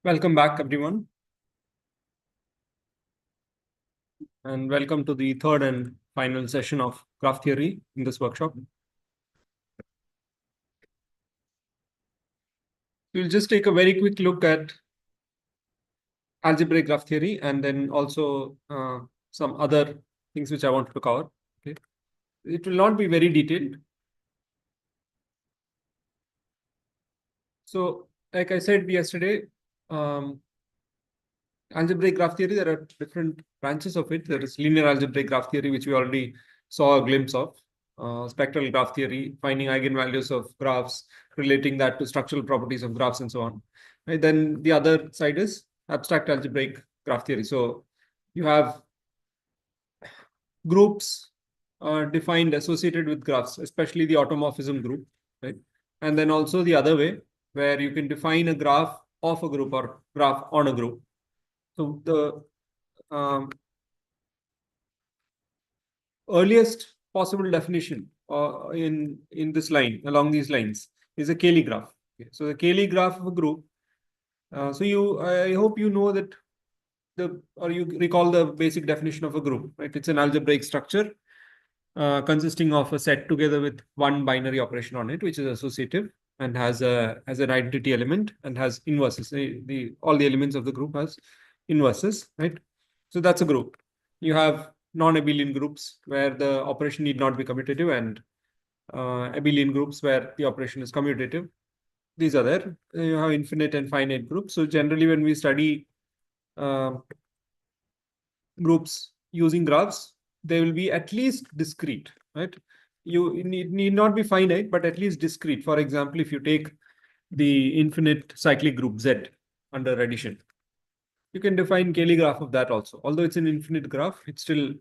Welcome back, everyone, and welcome to the third and final session of graph theory in this workshop. We'll just take a very quick look at algebraic graph theory and then also some other things which I wanted to cover. Okay. It will not be very detailed. So, like I said yesterday, algebraic graph theory, there are different branches of it. There is linear algebraic graph theory, which we already saw a glimpse of. Spectral graph theory, finding eigenvalues of graphs, relating that to structural properties of graphs and so on. Right? Then the other side is abstract algebraic graph theory. So you have groups defined associated with graphs, especially the automorphism group, right? And then also the other way, where you can define a graph of a group or graph on a group. So the earliest possible definition in this line, along these lines, is a Cayley graph. Okay. So the Cayley graph of a group. I hope you know that or you recall the basic definition of a group, right? It's an algebraic structure consisting of a set together with one binary operation on it, which is associative and has an identity element and has inverses. All the elements of the group has inverses, right? So that's a group. You have non-abelian groups where the operation need not be commutative, and abelian groups where the operation is commutative. These are there. You have infinite and finite groups. So generally, when we study groups using graphs, they will be at least discrete, right? You need not be finite, but at least discrete. For example, if you take the infinite cyclic group Z under addition, you can define Cayley graph of that also. Although it's an infinite graph, it's still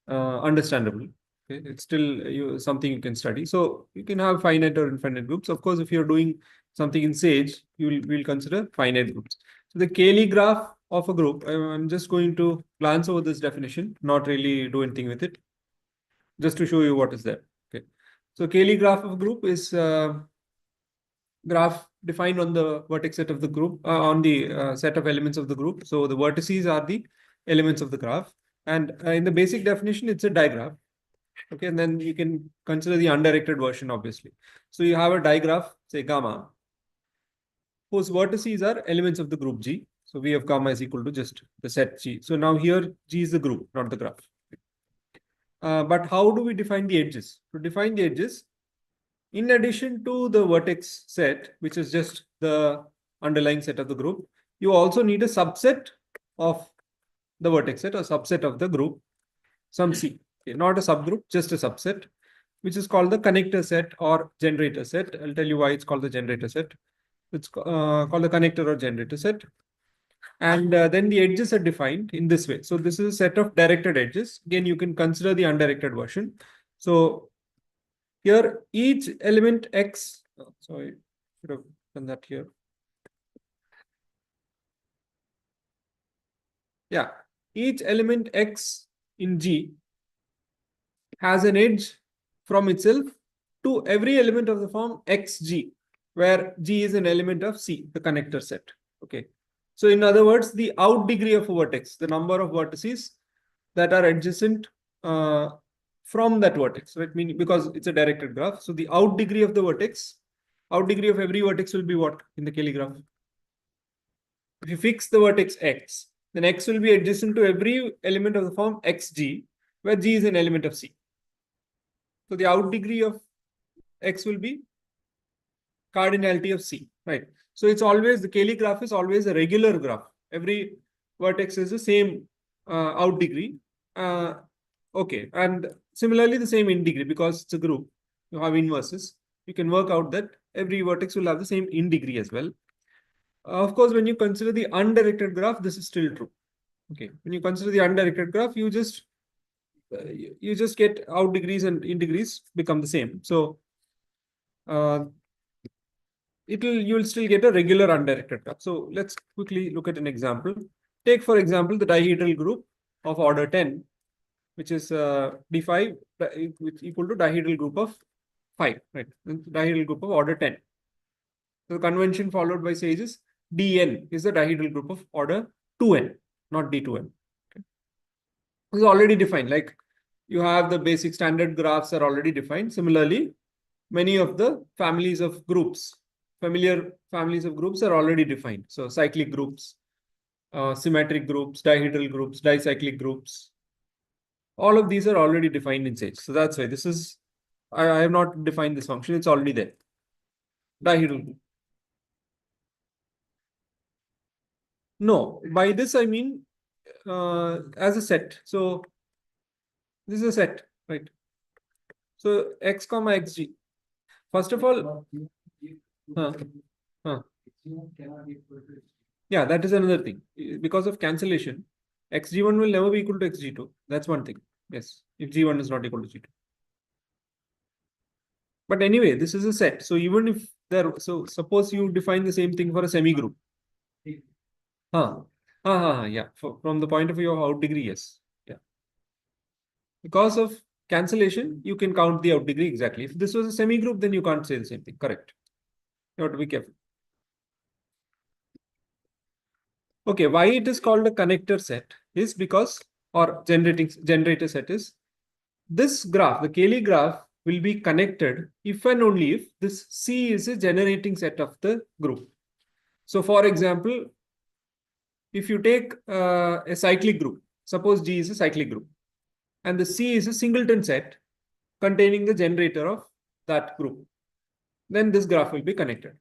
understandable. Okay? It's still something you can study. So you can have finite or infinite groups. Of course, if you're doing something in Sage, we'll consider finite groups. So the Cayley graph of a group, I'm just going to glance over this definition, not really do anything with it, just to show you what is there. Okay. So Cayley graph of a group is graph defined on the vertex set of the group, on the set of elements of the group. So the vertices are the elements of the graph. And in the basic definition, it's a digraph. Okay, and then you can consider the undirected version, obviously. So you have a digraph, say gamma, whose vertices are elements of the group G. So V of gamma is equal to just the set G. So now here G is the group, not the graph. But how do we define the edges? To define the edges, in addition to the vertex set, which is just the underlying set of the group, you also need a subset of the vertex set, or subset of the group, some C. Okay, not a subgroup, just a subset, which is called the connector set or generator set. I'll tell you why it's called the generator set. It's called the connector or generator set. And then the edges are defined in this way. So this is a set of directed edges. Again, you can consider the undirected version. So here, each element X, sorry, should have done that here. Yeah, each element X in G has an edge from itself to every element of the form XG, where G is an element of C, the connector set. Okay. So in other words, the out degree of a vertex, the number of vertices that are adjacent from that vertex, right? Meaning, because it's a directed graph. So the out degree of the vertex, out degree of every vertex will be what in the Cayley graph? If you fix the vertex X, then X will be adjacent to every element of the form XG, where G is an element of C. So the out degree of X will be cardinality of C, right? So it's always, the Cayley graph is always a regular graph. Every vertex is the same out degree. Okay, and similarly the same in degree, because it's a group, you have inverses. You can work out that every vertex will have the same in degree as well. Of course, when you consider the undirected graph, this is still true. Okay, when you consider the undirected graph, you just get out degrees and in degrees become the same. So you'll still get a regular undirected graph. So let's quickly look at an example. Take, for example, the dihedral group of order 10, which is D5, which equal to dihedral group of 5, right? Dihedral group of order 10. So the convention followed by Sage is Dn is the dihedral group of order 2n, not D2n. Okay. This is already defined. Like you have the basic standard graphs are already defined. Similarly, many of the families of groups, familiar families of groups are already defined. So cyclic groups, symmetric groups, dihedral groups, dicyclic groups. All of these are already defined in Sage. So that's why this is, I have not defined this function. It's already there. Dihedral group. No, by this I mean as a set. So this is a set, right? So x comma xg. First of all, yeah, that is another thing. Because of cancellation, xg1 will never be equal to xg2. That's one thing. Yes, if g1 is not equal to g2. But anyway, this is a set. So even if there, so suppose you define the same thing for a semi-group. Yeah. From the point of view of out degree, yes. Yeah. Because of cancellation, you can count the out degree exactly. If this was a semi-group, then you can't say the same thing. Correct. You have to be careful. Okay, why it is called a connector set is because, or generator set is, this graph, the Cayley graph, will be connected if and only if this C is a generating set of the group. So for example, if you take a cyclic group, suppose G is a cyclic group, and the C is a singleton set containing the generator of that group, then this graph will be connected.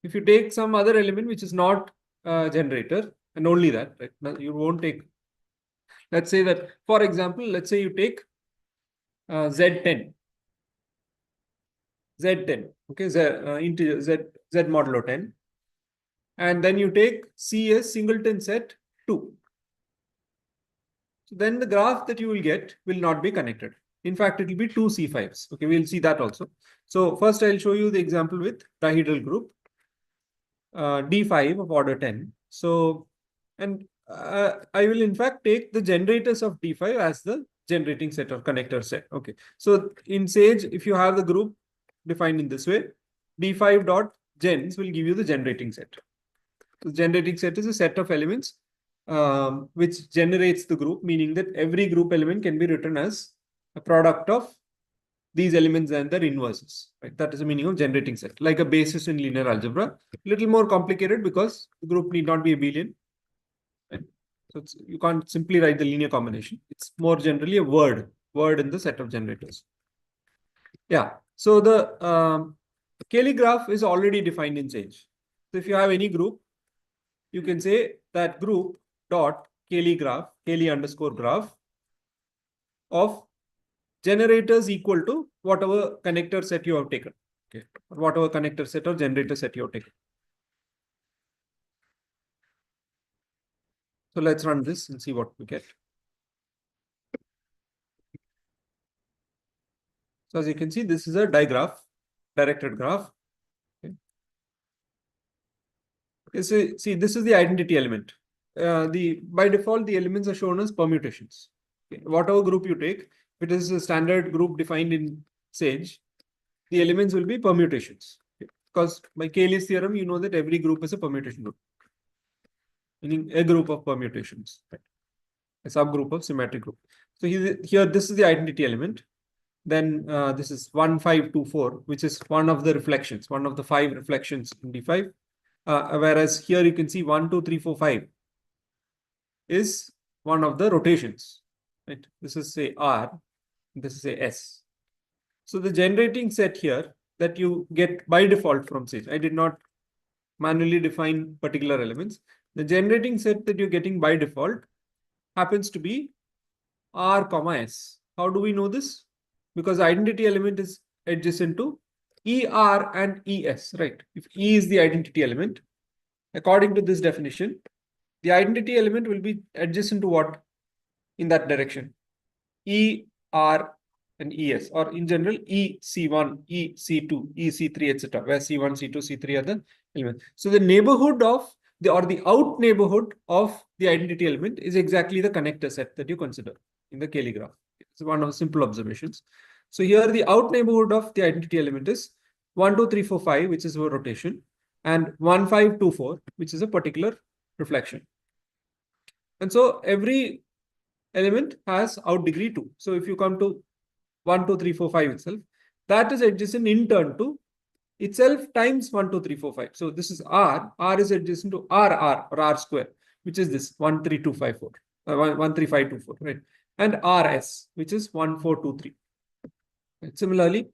If you take some other element which is not generator, and only that, right? You won't take, let's say that, for example, let's say you take Z10, okay, integer Z modulo 10, and then you take C as singleton set 2. So then the graph that you will get will not be connected. In fact, it will be two C5s. Okay, we'll see that also. So first I'll show you the example with dihedral group, D5 of order 10. So, and I will in fact take the generators of D5 as the generating set or connector set. Okay. So in Sage, if you have the group defined in this way, D5 dot gens will give you the generating set. The generating set is a set of elements which generates the group, meaning that every group element can be written as a product of these elements and their inverses. Right? That is the meaning of generating set, like a basis in linear algebra. Little more complicated because the group need not be abelian. Right? So you can't simply write the linear combination. It's more generally a word in the set of generators. Yeah. So the Cayley graph is already defined in Sage. So if you have any group, you can say that group dot Cayley graph, Cayley underscore graph of generators equal to whatever connector set you have taken. Okay. Or whatever connector set or generator set you have taken. So let's run this and see what we get. So as you can see, this is a digraph, directed graph. Okay. So, see, this is the identity element. By default, the elements are shown as permutations. Okay. Whatever group you take, if it is a standard group defined in Sage, the elements will be permutations. Okay. Because by Cayley's theorem, you know that every group is a permutation group, meaning a group of permutations, right? A subgroup of symmetric group. So here this is the identity element. Then this is 1, 5, 2, 4, which is one of the reflections, one of the 5 reflections in D5. Whereas here you can see 1, 2, 3, 4, 5 is one of the rotations, right? This is say R, this is say S. So the generating set here that you get by default from Sage, I did not manually define particular elements. The generating set that you're getting by default happens to be R comma S. How do we know this? Because identity element is adjacent to ER and ES, right? If E is the identity element, according to this definition, the identity element will be adjacent to what in that direction? ER and ES, or in general, EC1, EC2, EC3, etc., where C1, C2, C3 are the elements. So the neighborhood of the out neighborhood of the identity element is exactly the connector set that you consider in the Cayley graph. It's one of the simple observations. So here the out neighborhood of the identity element is 1, 2, 3, 4, 5, which is a rotation. and 1524, which is a particular reflection. And so every element has out degree 2. So if you come to 1, 2, 3, 4, 5 itself, that is adjacent in turn to itself times 1, 2, 3, 4, 5. So this is R. R is adjacent to R or R square, which is this 1, 3, 2, 5, 4. 1, 3, 5, 2, 4, right? And RS, which is 1, 4, 2, 3. Right? Similarly,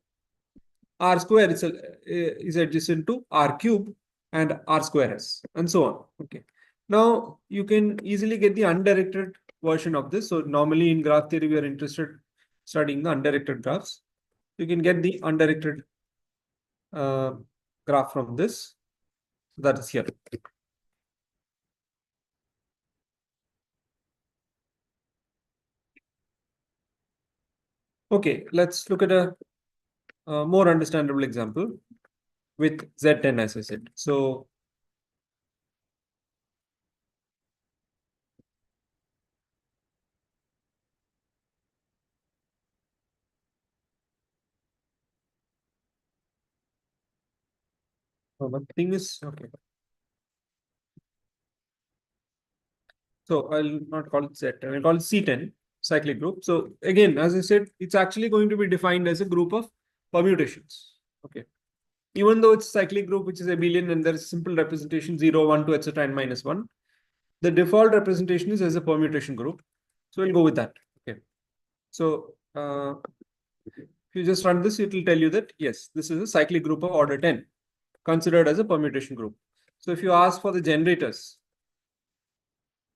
R square is adjacent to R cube and R square S, and so on. Okay. Now you can easily get the undirected version of this. So normally in graph theory, we are interested studying the undirected graphs. You can get the undirected graph from this. That is here. Okay, let's look at a more understandable example with Z10, as I said. So one thing is, okay. So I'll not call it Z10, I'll call it C10, cyclic group. So again, as I said, it's actually going to be defined as a group of permutations. Okay. Even though it's cyclic group, which is abelian, and there's simple representation 0, 1, 2, etc., and -1, the default representation is as a permutation group. So we'll go with that. Okay. So if you just run this, it will tell you that yes, this is a cyclic group of order 10, considered as a permutation group. So if you ask for the generators,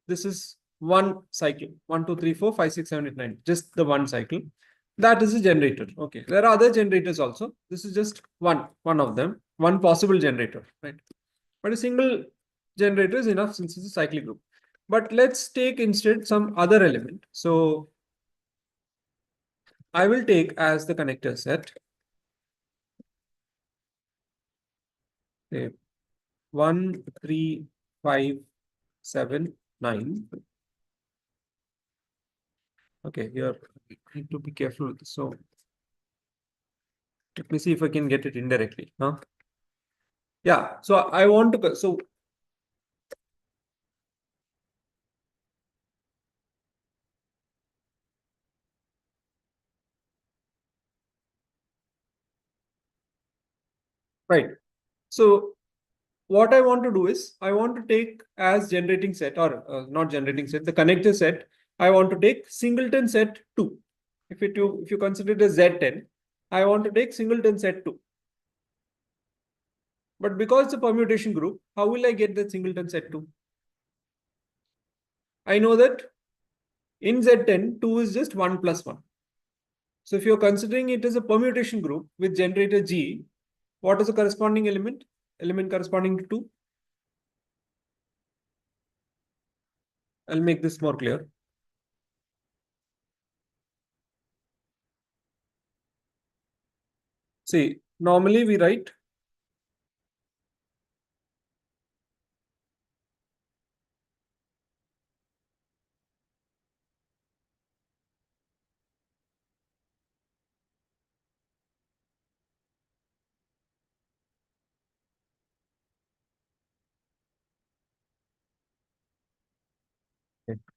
this is one cycle, 1, 2, 3, 4, 5, 6, 7, 8, 9, just the one cycle. That is a generator. Okay. There are other generators also. This is just one of them, one possible generator, right? But a single generator is enough since it's a cyclic group. But let's take instead some other element. So I will take as the connector set, say 1, 3, 5, 7, 9. Okay, here I need to be careful with this. So let me see if I can get it indirectly. Huh? Yeah, so I want to, so right. So what I want to do is I want to take as generating set, or not generating set, the connector set. I want to take singleton set 2. If you consider it as Z10, I want to take singleton set 2. But because it's a permutation group, how will I get that singleton set 2? I know that in Z10, 2 is just 1 plus 1. So if you're considering it as a permutation group with generator G, what is the corresponding element? Element corresponding to 2? I'll make this more clear. See, normally we write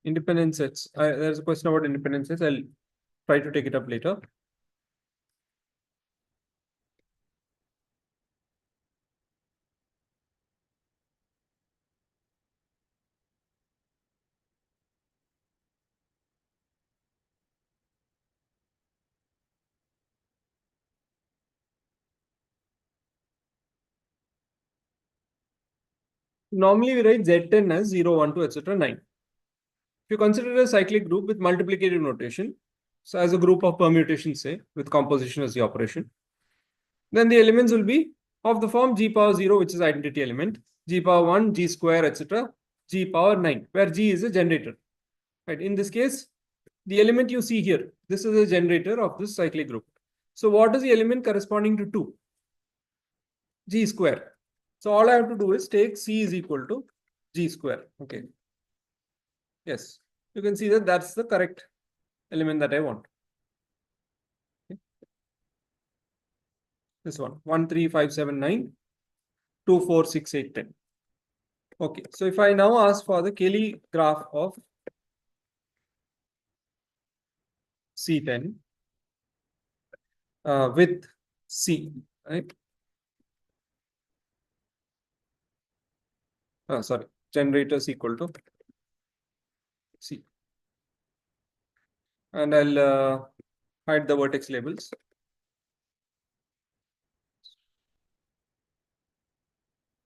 independent sets. There's a question about independent sets. I'll try to take it up later. Normally we write Z10 as 0, 1, 2, etc., 9. If you consider a cyclic group with multiplicative notation, so as a group of permutations, say, with composition as the operation, then the elements will be of the form G power 0, which is identity element, G power 1, G square, etc., G power 9, where G is a generator. Right? In this case, the element you see here, this is a generator of this cyclic group. So what is the element corresponding to 2? G square. So all I have to do is take C is equal to G square. Okay. Yes. You can see that that's the correct element that I want. Okay. This one, 1, 3, 5, 7, 9. 2, 4, 6, 8, 10. Okay, so if I now ask for the Cayley graph of C10 with C, right? Sorry, generators equal to C. And I'll hide the vertex labels.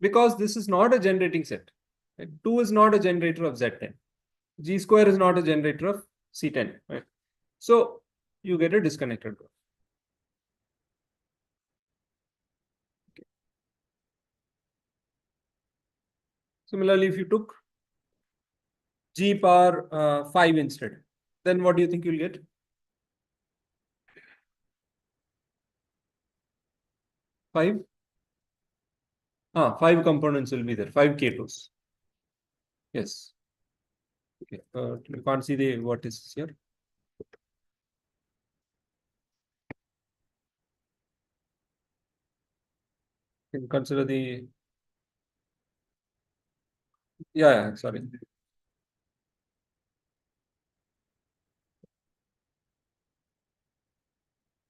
Because this is not a generating set. Right? 2 is not a generator of Z10. G square is not a generator of C10. Right? So you get a disconnected graph. Okay. Similarly, if you took G power 5 instead, then what do you think you'll get? 5? 5 components will be there, 5 K2s. Yes. Okay. You can't see the vertices here. You can consider the. Yeah, sorry.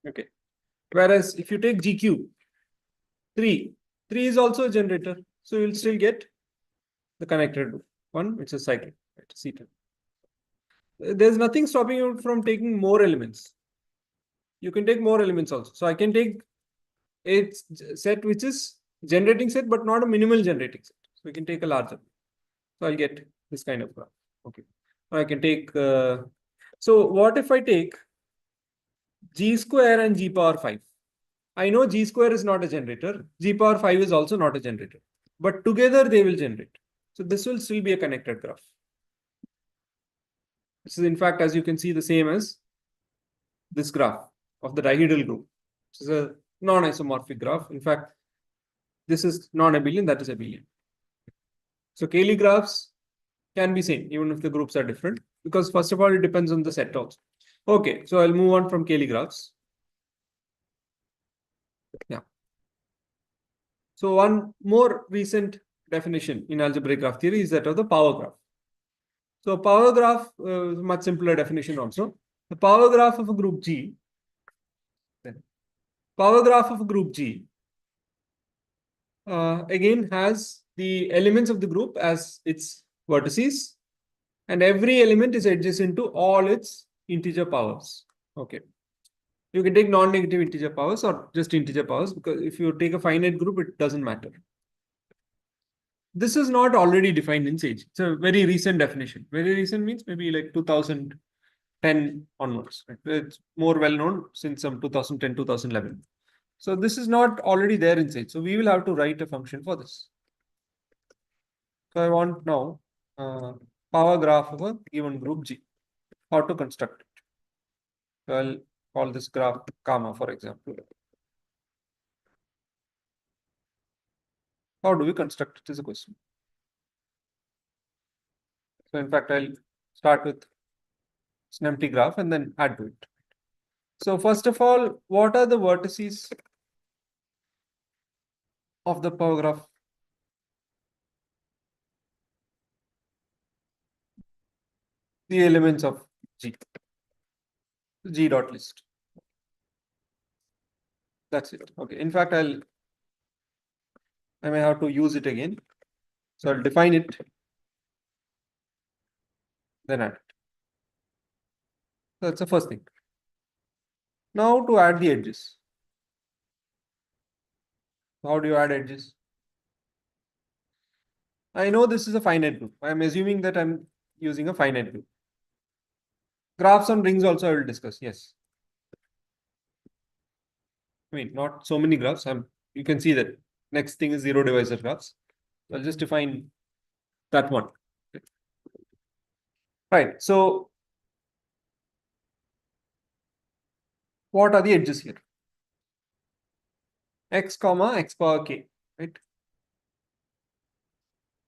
Okay. Whereas if you take GQ, 3 is also a generator. So you'll still get the connected one, which is cyclic, right? C10. There's nothing stopping you from taking more elements. You can take more elements also. So I can take a set which is generating set, but not a minimal generating set. So we can take a larger. So I'll get this kind of graph. Okay. Or I can take. So what if I take G square and G power 5? I know G square is not a generator. G power 5 is also not a generator. But together they will generate. So this will still be a connected graph. This is in fact, as you can see, the same as this graph of the dihedral group. This is a non-isomorphic graph. In fact, this is non-abelian, that is abelian. So Cayley graphs can be same even if the groups are different, because first of all, it depends on the set also. Okay, so I'll move on from Cayley graphs. Yeah. So one more recent definition in algebraic graph theory is that of the power graph. So power graph is much simpler definition also. The power graph of a group G, again has the elements of the group as its vertices, and every element is adjacent to all its integer powers. Okay. You can take non-negative integer powers or just integer powers, because if you take a finite group, it doesn't matter. This is not already defined in Sage. It's a very recent definition. Very recent means maybe like 2010 onwards. Right? It's more well known since some 2010, 2011. So this is not already there in Sage. So we will have to write a function for this. So I want now power graph of a given group G. How to construct it? So I'll call this graph gamma, for example. How do we construct it is a question. So in fact, I'll start with an empty graph and then add to it. So first of all, what are the vertices of the power graph? The elements of G. G dot list. That's it. Okay. In fact, I may have to use it again. So I'll define it, then add it. So that's the first thing. Now to add the edges. How do you add edges? I know this is a finite group. I'm assuming that I'm using a finite group. Graphs on rings also I will discuss. Yes. I mean, not so many graphs. You can see that next thing is zero divisor graphs. I'll just define that one. Right. So what are the edges here? X comma x power k, right?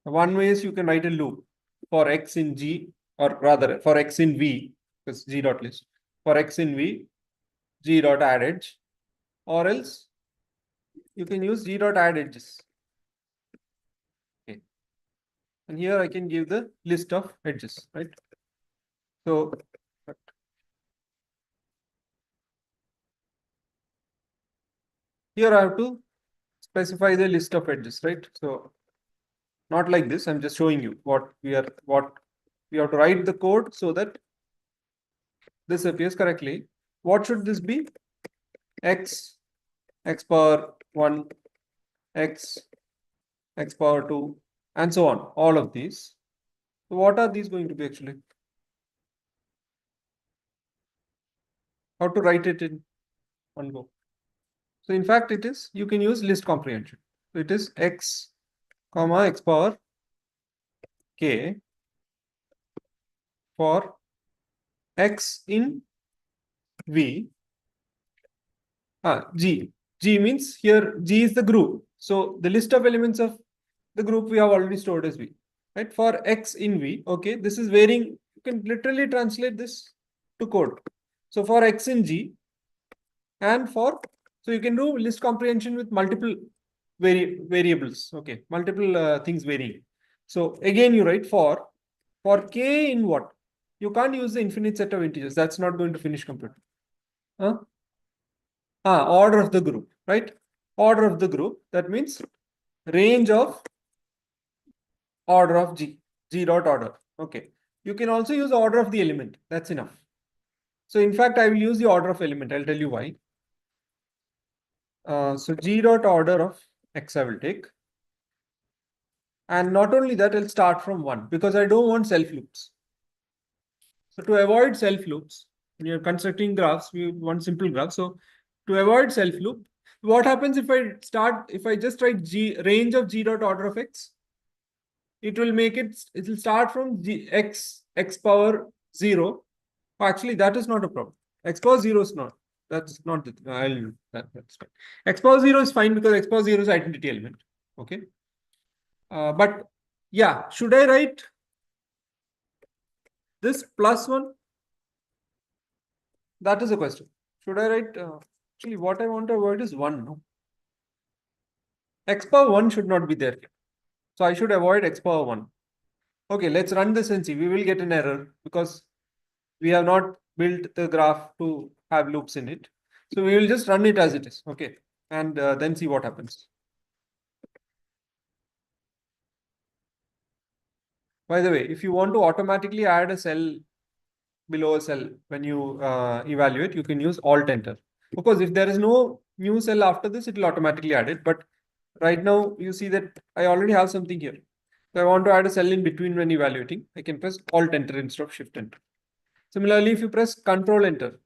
One way is you can write a loop for x in G, or rather for x in V, because G dot list. For x in V, G dot add edge, or else you can use G dot add edges. And here I can give the list of edges, right? So here I have to specify the list of edges, right? So not like this. I'm just showing you what we have to write the code so that this appears correctly. What should this be? X, x power 1, x, x power 2, and so on. All of these. So what are these going to be actually? How to write it in one go? So in fact, it is, you can use list comprehension. So it is x comma x power k for x in V. G. G means here G is the group. So the list of elements of the group we have already stored as V. Right? For X in V, okay, this is varying. You can literally translate this to code. So for X in G and for, so you can do list comprehension with multiple variables. Okay, multiple things varying. So again, you write for K in what? You can't use the infinite set of integers. That's not going to finish completely. Huh? Order of the group, right? Order of the group. That means range of order of G dot order. Okay. You can also use order of the element. That's enough. So in fact, I will use the order of element. I'll tell you why. So G dot order of X I will take. And not only that, I'll start from 1 because I don't want self loops. So to avoid self loops, when you're constructing graphs, we want simple graph. So to avoid self loop, what happens if I just write range of G dot order of X? It will start from x power 0. Actually, that is not a problem. X power 0 is not. That's not the that's fine. X power 0 is fine because x power 0 is identity element. Okay. But yeah, should I write this plus 1? That is a question. Should I write, actually what I want to avoid is 1. No? X power 1 should not be there. So I should avoid x power 1. Okay, let's run this and see. We will get an error because we have not built the graph to have loops in it. So we will just run it as it is. Okay. And then see what happens. By the way, if you want to automatically add a cell below a cell when you evaluate, you can use Alt Enter. Because if there is no new cell after this, it will automatically add it. But right now, you see that I already have something here. So I want to add a cell in between when evaluating. I can press Alt Enter instead of Shift Enter. Similarly, if you press Control Enter,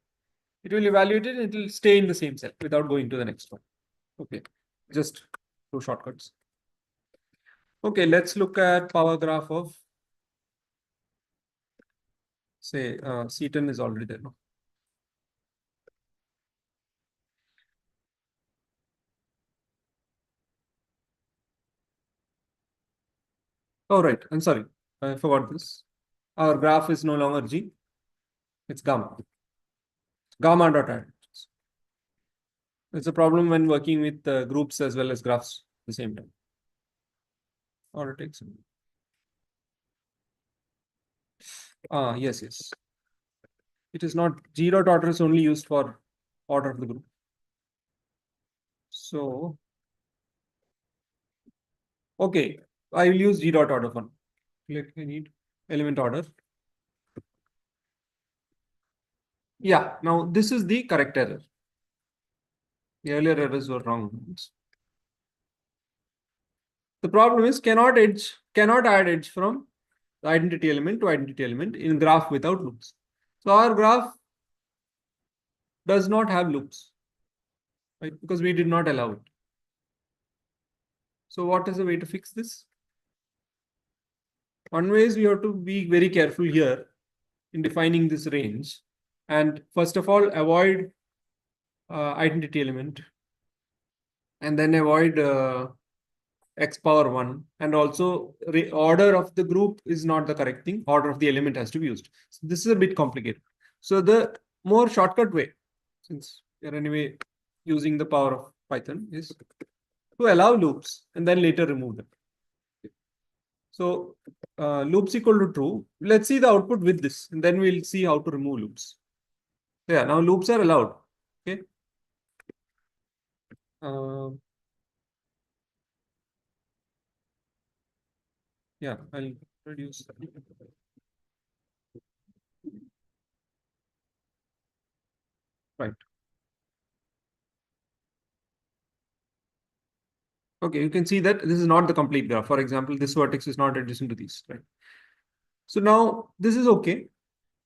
it will evaluate it and it will stay in the same cell without going to the next one. Okay, just two shortcuts. Okay, let's look at power graph of, say, C10 is already there. No? Oh, right. I'm sorry. I forgot this. Our graph is no longer G. It's gamma. Gamma dot add. It's a problem when working with groups as well as graphs at the same time. Or it takes. Yes, yes. It is not G dot order is only used for order of the group. So, okay, I will use G dot order one. Click, I need element order. Yeah, now this is the correct error. The earlier errors were wrong ones. The problem is cannot add edge from the identity element to identity element in graph without loops. So our graph does not have loops, right? Because we did not allow it. So what is the way to fix this? One way is we have to be very careful here in defining this range. And first of all, avoid identity element. And then avoid x power 1. And also order of the group is not the correct thing. Order of the element has to be used. So this is a bit complicated. So the more shortcut way, since you're anyway using the power of Python, is to allow loops and then later remove them. So loops equal to true. Let's see the output with this, and then we'll see how to remove loops. Yeah, now loops are allowed. Okay. Uh, yeah, I'll reduce. Right. Okay, you can see that this is not the complete graph. For example, this vertex is not adjacent to these. Right. So now this is okay,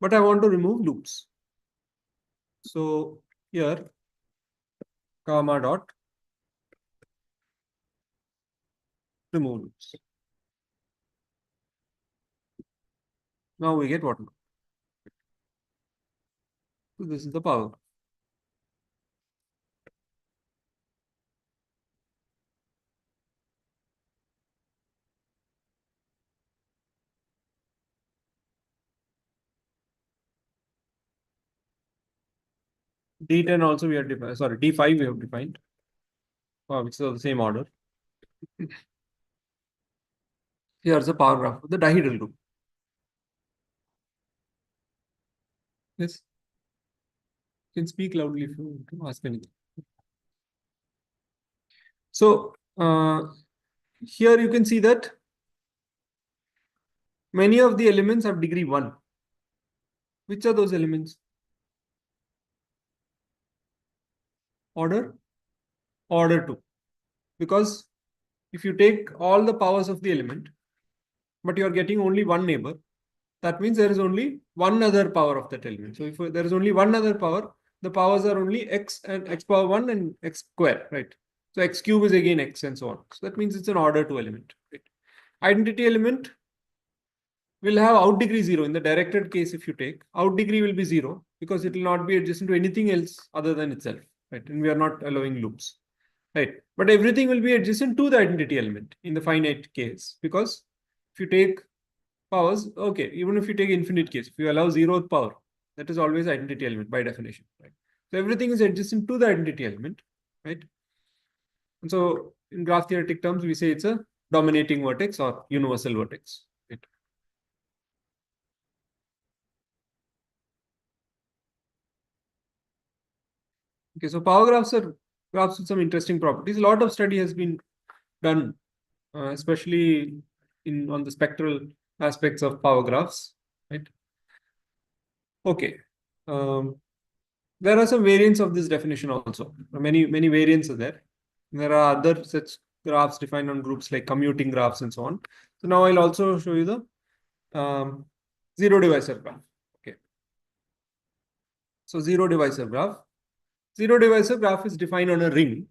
but I want to remove loops. So here, comma dot remove loops. Now we get what? So this is the power. D10 also we have defined. Sorry, D5 we have defined, which is of the same order. Here's a power graph of the dihedral group. Yes, you can speak loudly if you want to ask anything. So here you can see that many of the elements have degree 1. Which are those elements? Order? Order 2. Because if you take all the powers of the element, but you are getting only one neighbor, that means there is only one other power of that element. So if there is only one other power, the powers are only x and x power 1 and x square, right? So x cube is again x and so on. So that means it's an order 2 element. Right? Identity element will have out degree 0 in the directed case. If you take out degree will be 0 because it will not be adjacent to anything else other than itself, right? And we are not allowing loops, right? But everything will be adjacent to the identity element in the finite case, because if you take powers, okay, even if you take infinite case, if you allow 0th power, that is always identity element by definition, right? So everything is adjacent to the identity element, right? And so in graph theoretic terms, we say it's a dominating vertex or universal vertex, right? Okay, so power graphs are graphs with some interesting properties. A lot of study has been done, especially in on the spectral aspects of power graphs, right? Okay. Um, there are some variants of this definition also. Many variants are there. There are other such graphs defined on groups like commuting graphs and so on. So now I'll also show you the zero divisor graph. Okay. So zero divisor graph. Zero divisor graph is defined on a ring,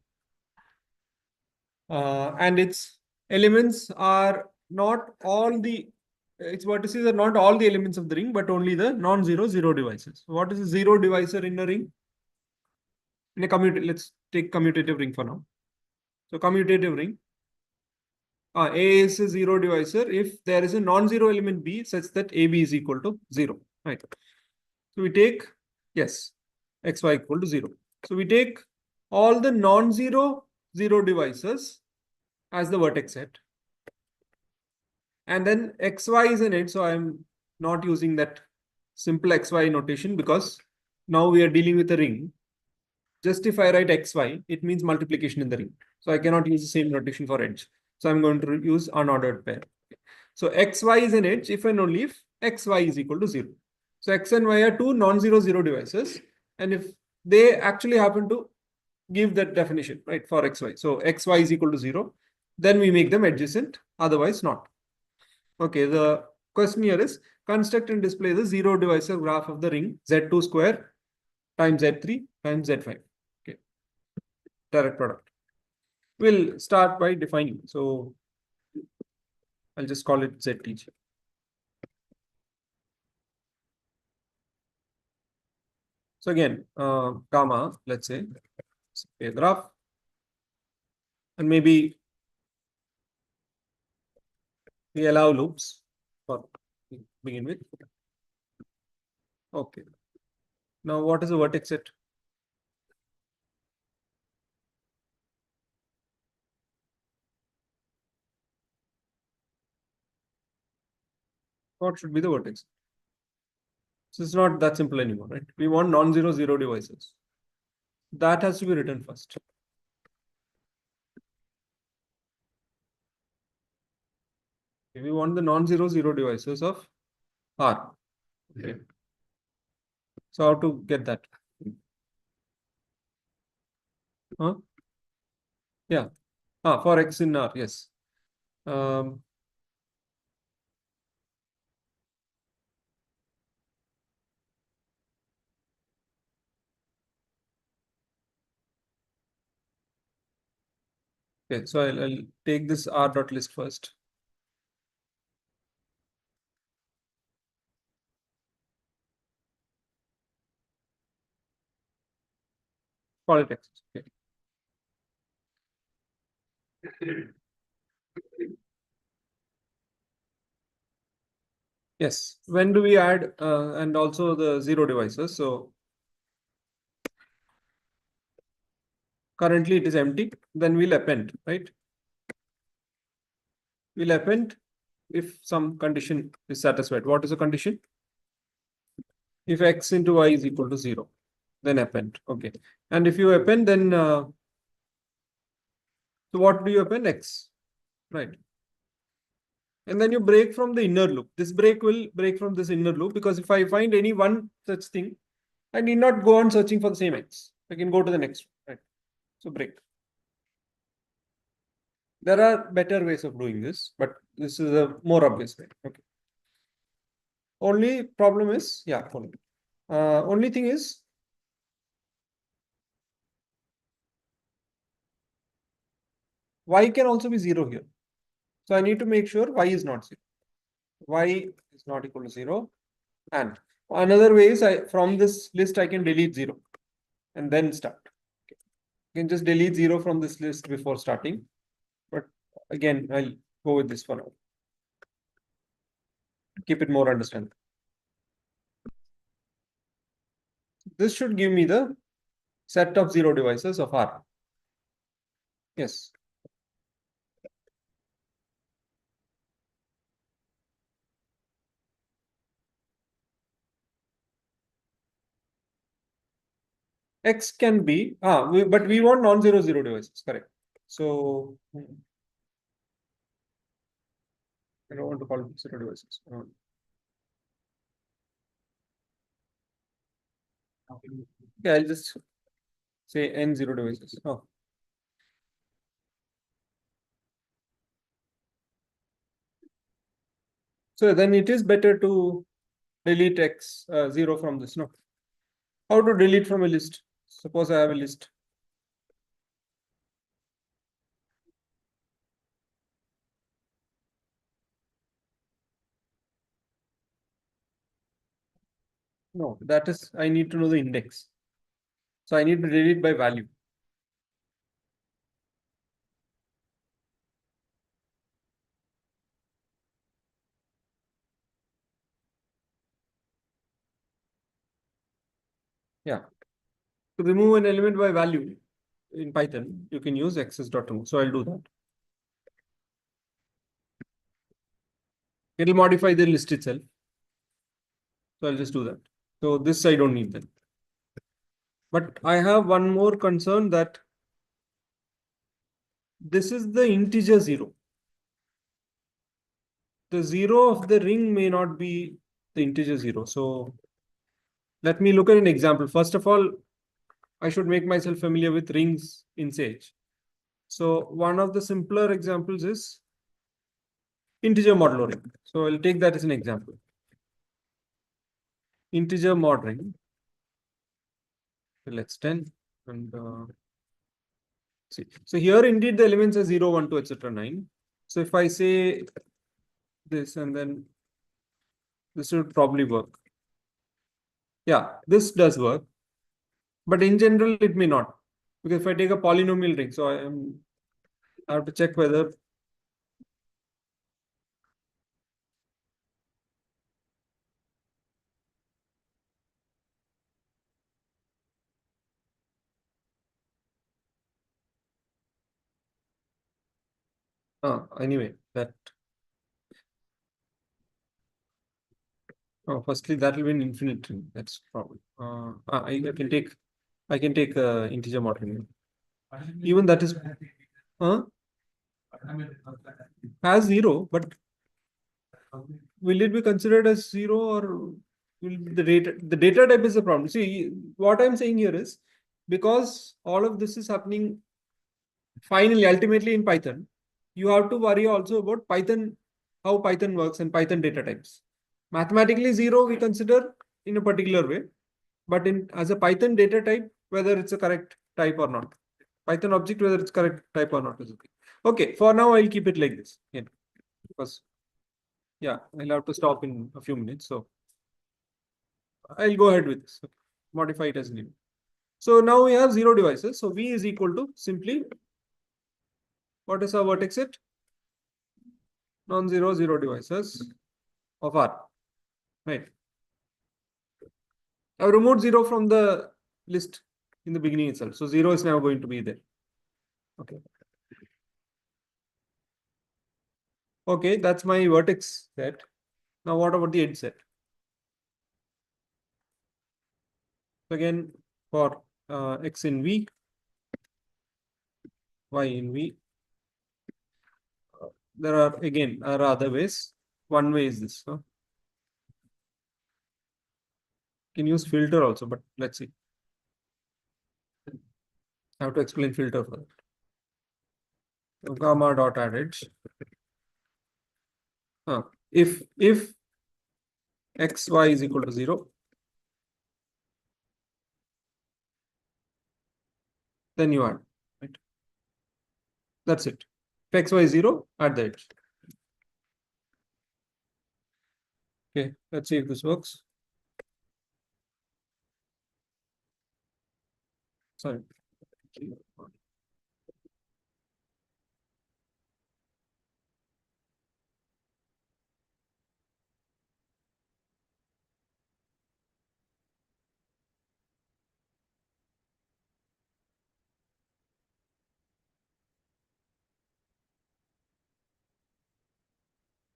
and its elements are not all the its vertices are not all the elements of the ring, but only the non-zero zero divisors. So what is a zero divisor in a ring? In a let's take commutative ring for now. So commutative ring, A is a zero divisor if there is a non-zero element B such that AB is equal to 0. Right. So we take, yes, xy equal to 0. So we take all the non-zero zero divisors as the vertex set. And then xy is an edge. So I'm not using that simple xy notation because now we are dealing with a ring. Just if I write xy, it means multiplication in the ring. So I cannot use the same notation for edge. So I'm going to use unordered pair. So xy is an edge if and only if xy is equal to 0. So x and y are two non-zero zero divisors. And if they actually happen to give that definition, right, for xy. So xy is equal to 0. Then we make them adjacent, otherwise not. Okay, the question here is construct and display the zero divisor graph of the ring Z2 square times Z3 times Z5. Okay, direct product. We'll start by defining. So I'll just call it ZTG. So again, gamma, let's say, a graph, and maybe we allow loops for begin with. Okay. Now, what is the vertex set? What should be the vertex? So it's not that simple anymore, right? We want non-zero zero devices. That has to be written first. We want the non-zero zero devices of R. Okay. So how to get that? Huh? Yeah. For X in R, yes. Um, okay, so I'll take this R dot list first. Call it X. Okay. Yes. When do we add and also the zero devices? So currently it is empty. Then we'll append, right? We'll append if some condition is satisfied. What is the condition? If X into Y is equal to 0, then append. Okay. And if you append, then so what do you append? X, right? And then you break from the inner loop. This break will break from this inner loop, because if I find any one such thing, I need not go on searching for the same X. I can go to the next one, right? So break. There are better ways of doing this, but this is a more obvious way. Okay. Only problem is, yeah, only thing is, Y can also be 0 here. So I need to make sure Y is not 0. Y is not equal to 0. And another way is, from this list I can delete 0 and then start. Okay. You can just delete 0 from this list before starting. But again, I'll go with this for now. Keep it more understandable. This should give me the set of 0 devices of R. Yes. X can be, but we want non-zero zero devices, correct. So I don't want to call it zero devices. Okay, I'll just say n zero devices. Oh. So then it is better to delete X 0 from this. No. How to delete from a list? Suppose I have a list. No, that is, I need to know the index. So I need to delete by value. Yeah. To remove an element by value in Python, you can use access.remove. So I'll do that. It'll modify the list itself. So I'll just do that. So this I don't need then. But I have one more concern, that this is the integer 0. The 0 of the ring may not be the integer 0. So let me look at an example. First of all, I should make myself familiar with rings in Sage. So one of the simpler examples is integer modulo ring. So I'll take that as an example. Integer mod ring. So let's 10 and see. So here indeed the elements are 0, 1, 2, etc. 9. So if I say this, and then this would probably work. Yeah, this does work. But in general, it may not. Because if I take a polynomial ring, so I have to check whether anyway, that Oh, firstly, that will be an infinite ring. That's problem. I can take integer modeling. Even that is has zero, but will it be considered as zero, or will the data type is the problem? See, what I'm saying here is, because all of this is happening finally, ultimately in Python, you have to worry also about Python, how Python works and Python data types. Mathematically, zero we consider in a particular way, but in as a Python data type, whether it's a correct type or not. Python object, whether it's correct type or not is okay. Okay, for now I'll keep it like this. Yeah, because yeah, I'll have to stop in a few minutes. So I'll go ahead with this. Okay. Modify it as needed. So now we have zero devices. So V is equal to simply, what is our vertex set? Non-zero, zero devices of R. Right. I've removed zero from the list in the beginning itself. So zero is now going to be there. Okay. Okay, that's my vertex set. Now what about the edge set? Again, for X in V, Y in V, there are other ways. One way is this. Can use filter also, but let's see. I have to explain filter for that. So gamma dot add edge. If x, y is equal to 0, then you add, right? That's it. If x, y is 0, add the edge. Okay, let's see if this works. Sorry.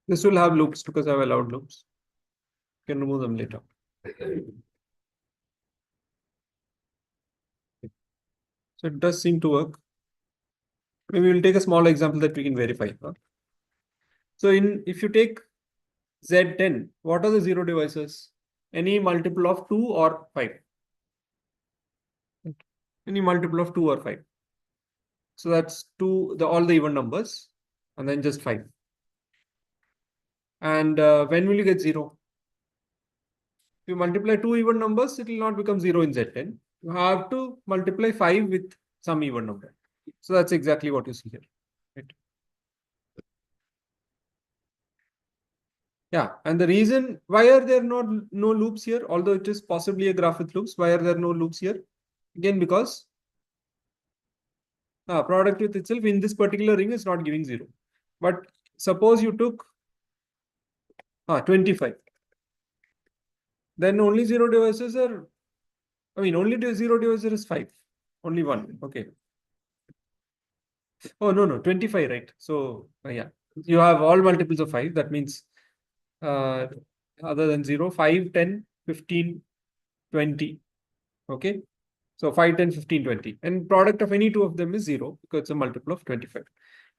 This will have loops because I've allowed loops. You can remove them later. So it does seem to work. Maybe we'll take a small example that we can verify. So if you take Z10, what are the zero devices? Any multiple of 2 or 5. Any multiple of 2 or 5. So that's all the even numbers, and then just 5. And when will you get 0? If you multiply 2 even numbers, it will not become 0 in Z10. You have to multiply 5 with some even number. So that's exactly what you see here. Right? Yeah, and the reason why are there no loops here, although it is possibly a graph with loops, why are there no loops here? Again, because product with itself in this particular ring is not giving 0. But suppose you took 25. Then only zero devices are, only zero devices is 5. Only one. Okay. Oh, no, 25, right? So, yeah, you have all multiples of 5. That means uh, other than 0, 5, 10, 15, 20. Okay. So 5, 10, 15, 20. And product of any two of them is 0 because it's a multiple of 25.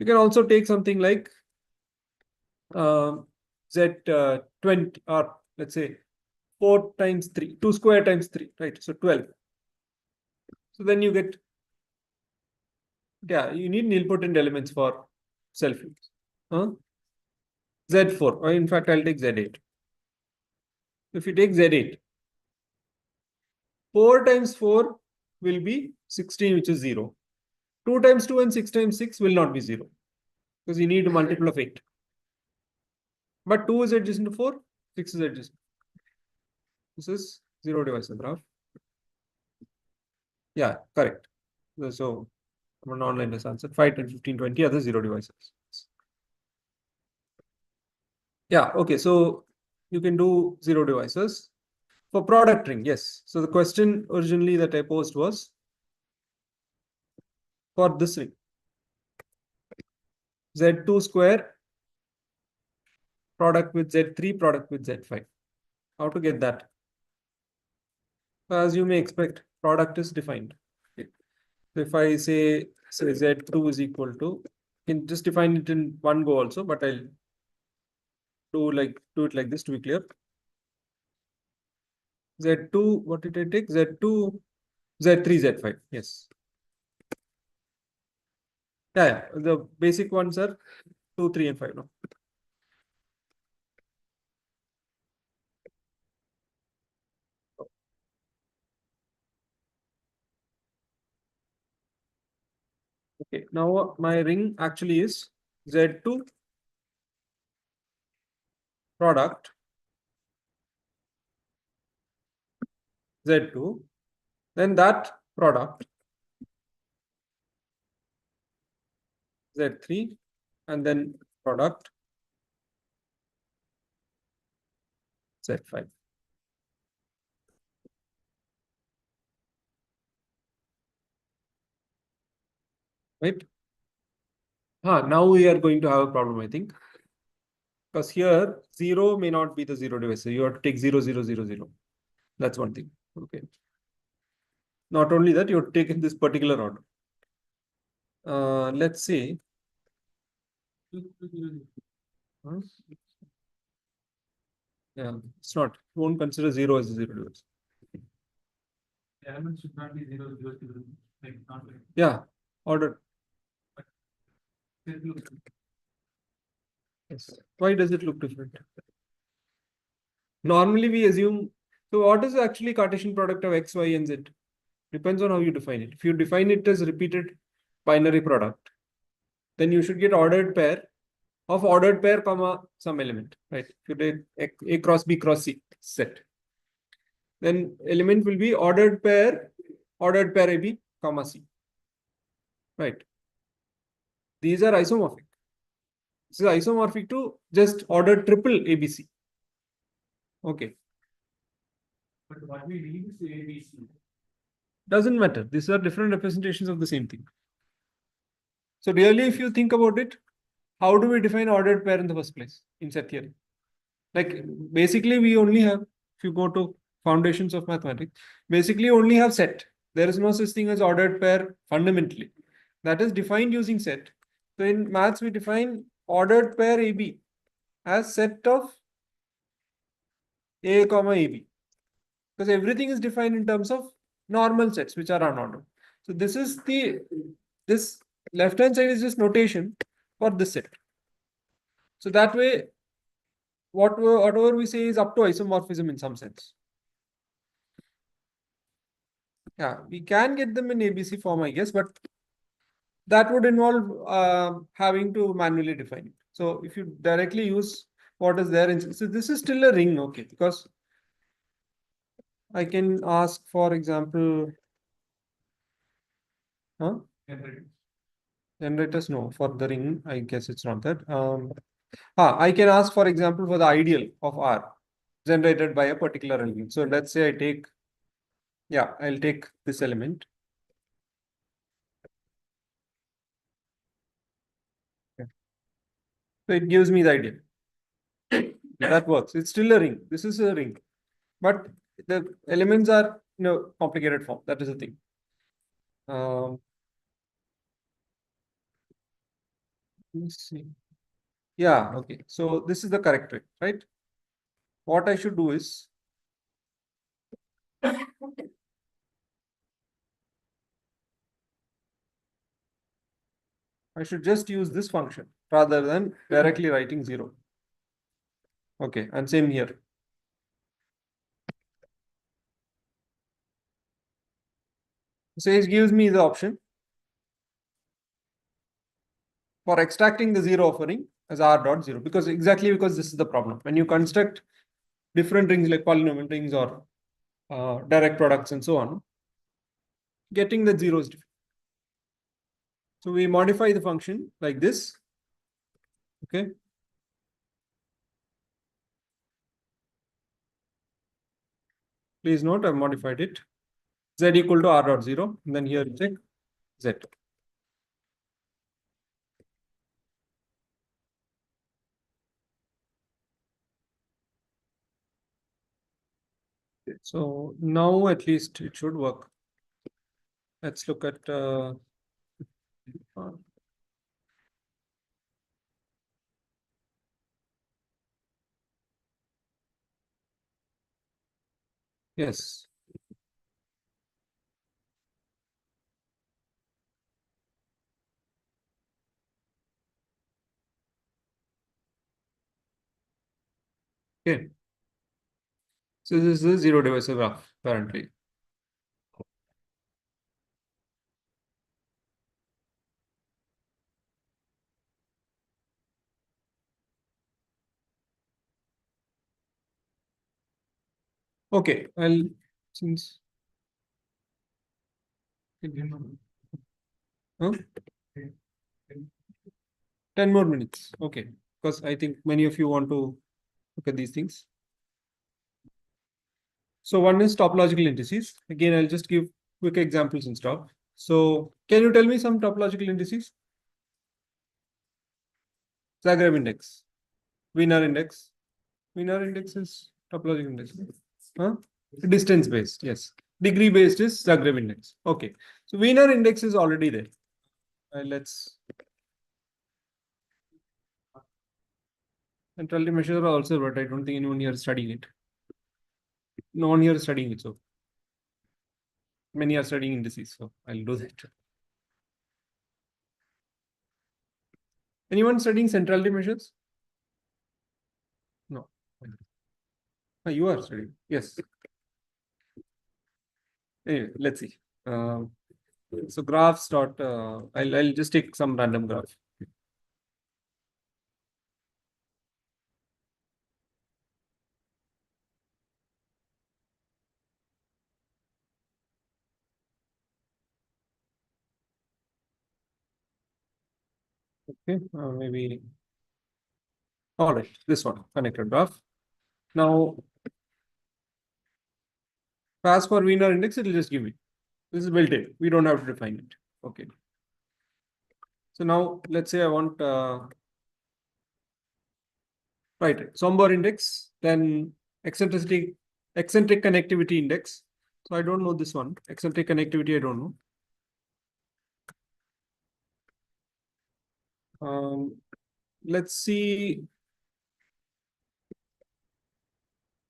You can also take something like Z20, or let's say 4 times 3, 2 square times 3, right? So 12. So then you get, yeah, you need nilpotent elements for self-use. Z4, or in fact, I'll take Z8. If you take Z8, 4 times 4 will be 16, which is 0. 2 times 2 and 6 times 6 will not be 0 because you need a multiple of 8. But 2 is adjacent to 4, 6 is adjacent. This is zero divisor graph. Yeah, correct. So, an online has answered 5, 10, 15, 20 other zero devices. Yeah, okay. So, you can do zero devices. For product ring, yes. So, the question originally that I posed was for this ring. Z2 square product with Z3 product with Z5. How to get that? As you may expect, product is defined. Okay. So if I say Z2 is equal to, can just define it in one go also, but I'll do it like this to be clear. Z2, what did I take? Z2, Z3, Z5. Yes. Yeah, the basic ones are 2, 3, and 5 now. Okay, now my ring actually is Z2 product Z2, then that product Z3, and then product Z5. Right? Now we are going to have a problem, I think. Because here 0 may not be the zero divisor. You have to take 0, 0, 0, 0. That's one thing. Okay. Not only that, you have to take in this particular order. Let's say. Huh? Yeah, it's not. You won't consider 0 as a zero divisor. The elements should not be 0, 0, 0. Like not like. Yeah, order. Yes. Why does it look different? Normally we assume, so what is actually Cartesian product of x, y, and z? Depends on how you define it. If you define it as repeated binary product, then you should get ordered pair of ordered pair comma some element, right? If you did A cross B cross C set, then element will be ordered pair AB comma C, right? These are isomorphic. This is isomorphic to just ordered triple ABC. Okay. But what we need is ABC. Doesn't matter. These are different representations of the same thing. So really, if you think about it, how do we define ordered pair in the first place in set theory? Like basically we only have, if you go to foundations of mathematics, basically only have set. There is no such thing as ordered pair fundamentally. That is defined using set. So in maths, we define ordered pair AB as set of A comma AB. Because everything is defined in terms of normal sets, which are unordered. So this is this left hand side is just notation for this set. So that way, whatever we say is up to isomorphism in some sense. Yeah, we can get them in ABC form, I guess, but that would involve having to manually define it. So if you directly use what is there, so this is still a ring, okay, because I can ask, for example, generators, no, for the ring, I guess it's not that. I can ask, for example, for the ideal of R generated by a particular element. So let's say I take, I'll take this element. Okay. So it gives me the ideal. That works. It's still a ring. This is a ring. But the elements are, complicated form. That is the thing. Let's see. Yeah, okay. So this is the correct way, right? What I should do is I should just use this function rather than directly writing 0. Okay, and same here. So it gives me the option for extracting the 0 of a ring as R dot 0, because this is the problem. When you construct different rings like polynomial rings or direct products and so on, getting the 0 is difficult. So we modify the function like this. Okay. Please note I've modified it. Z equal to R dot 0. And then here check Z. So now at least it should work. Let's look at uh, yes. Okay. So this is a zero divisive graph currently. Okay. I'll since huh? 10 more minutes. Okay. Because I think many of you want to look at these things. So one is topological indices. Again, I'll just give quick examples and stuff. So can you tell me some topological indices? Zagreb index, Wiener index. Wiener index is topological index. Huh? Distance based, yes. Degree based is Zagreb index. Okay. So Wiener index is already there. Let's centrality measure also, but I don't think anyone here is studying it. No one here is studying it. So many are studying indices. So I'll do that. Anyone studying centrality measures? No. You are studying. Yes. Anyway, let's see. Um, so graphs dot. I'll just take some random graph. Okay. Maybe. All right. This one connected graph. Now, as for Wiener index, it will just give me. This is built in. We don't have to define it. Okay. So now let's say I want right Somber index, then eccentric connectivity index. So I don't know this one. Eccentric connectivity, I don't know. Let's see.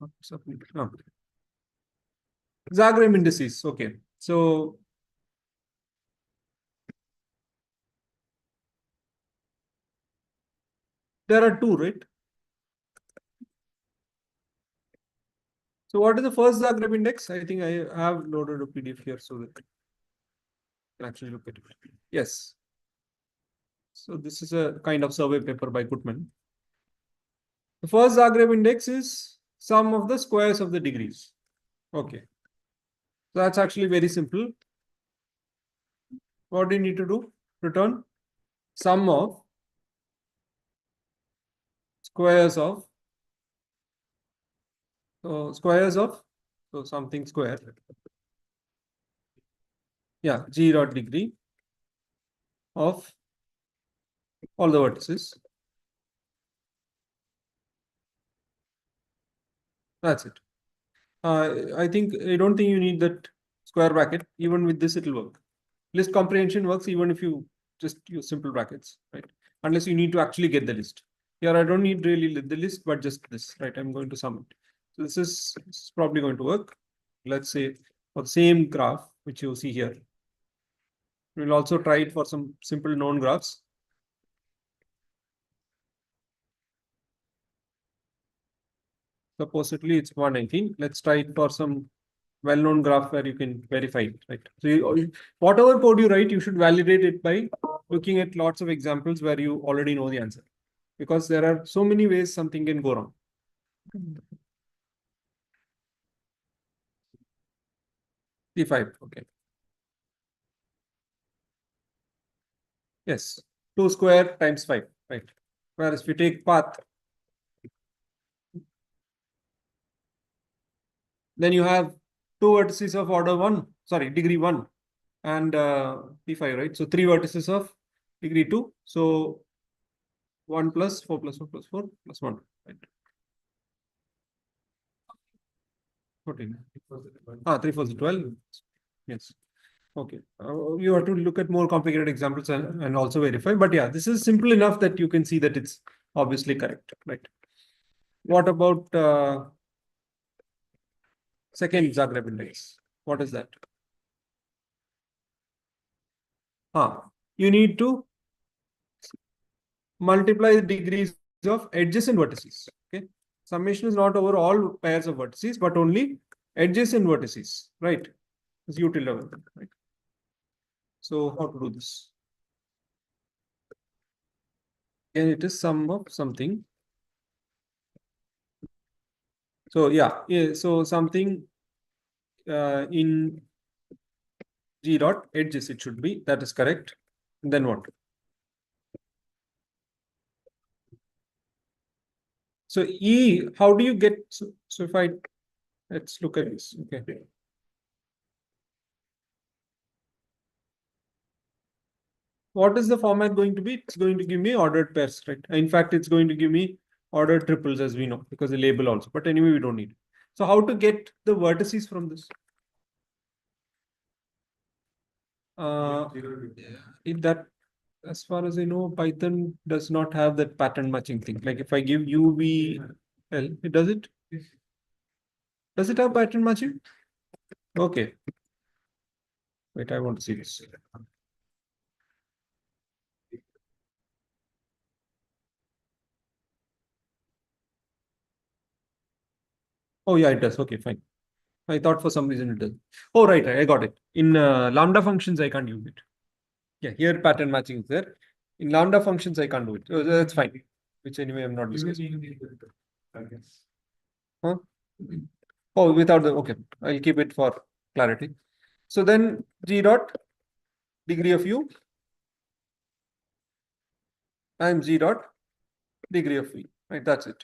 No. Zagreb indices. Okay. So there are two, right? So what is the first Zagreb index? I think I have loaded a PDF here so that I can actually look at it. Yes. So this is a kind of survey paper by Gutman. The first Zagreb index is sum of the squares of the degrees. Okay. So that's actually very simple. What do you need to do? Return sum of squares of squares of something square. Yeah, g dot degree of all the vertices. That's it. I don't think you need that square bracket. Even with this, it'll work. List comprehension works even if you just use simple brackets, right? Unless you need to actually get the list. Here, I don't need really the list, but just this, right? I'm going to sum it. So this is probably going to work. Let's say for the same graph, which you see here. We'll also try it for some simple known graphs. Supposedly it's 119. Let's try it for some well-known graph where you can verify it, right? So whatever code you write, you should validate it by looking at lots of examples where you already know the answer. Because there are so many ways something can go wrong. T5, okay. Yes, 2 square times 5, right? Whereas if we take path, then you have two vertices of order 1, sorry, degree 1 and P5, right? So 3 vertices of degree 2. So 1 plus 4 plus 4 plus 4 plus 1, right? 14. 3 4 12. Yes. Okay. You have to look at more complicated examples and also verify. But yeah, this is simple enough that you can see that it's obviously correct. Right. What about second Zagreb index? What is that? You need to multiply the degrees of adjacent vertices. Okay. Summation is not over all pairs of vertices, but only adjacent vertices. Right. It's U tilde level. Right. So how to do this? And it is sum of something. So yeah, so something in G dot edges it should be, that is correct. And then what? So E, how do you get, so if let's look at this. Okay. What is the format going to be? It's going to give me ordered pairs, right? In fact, it's going to give me ordered triples as we know, because the label also, but anyway, we don't need it. So how to get the vertices from this? That, as far as I know, Python does not have that pattern matching thing. Like if I give UVL, it does it? Does it have pattern matching? Okay. Wait, I want to see this. Oh yeah, it does. Okay, fine. I thought for some reason it does. Oh, right, I got it. In lambda functions, I can't use it. Yeah, here pattern matching is there. In lambda functions, I can't do it. So that's fine. Which anyway, I'm not discussing. Huh? Oh, without the, okay. I'll keep it for clarity. So then G dot degree of U times G dot degree of V. Right, that's it.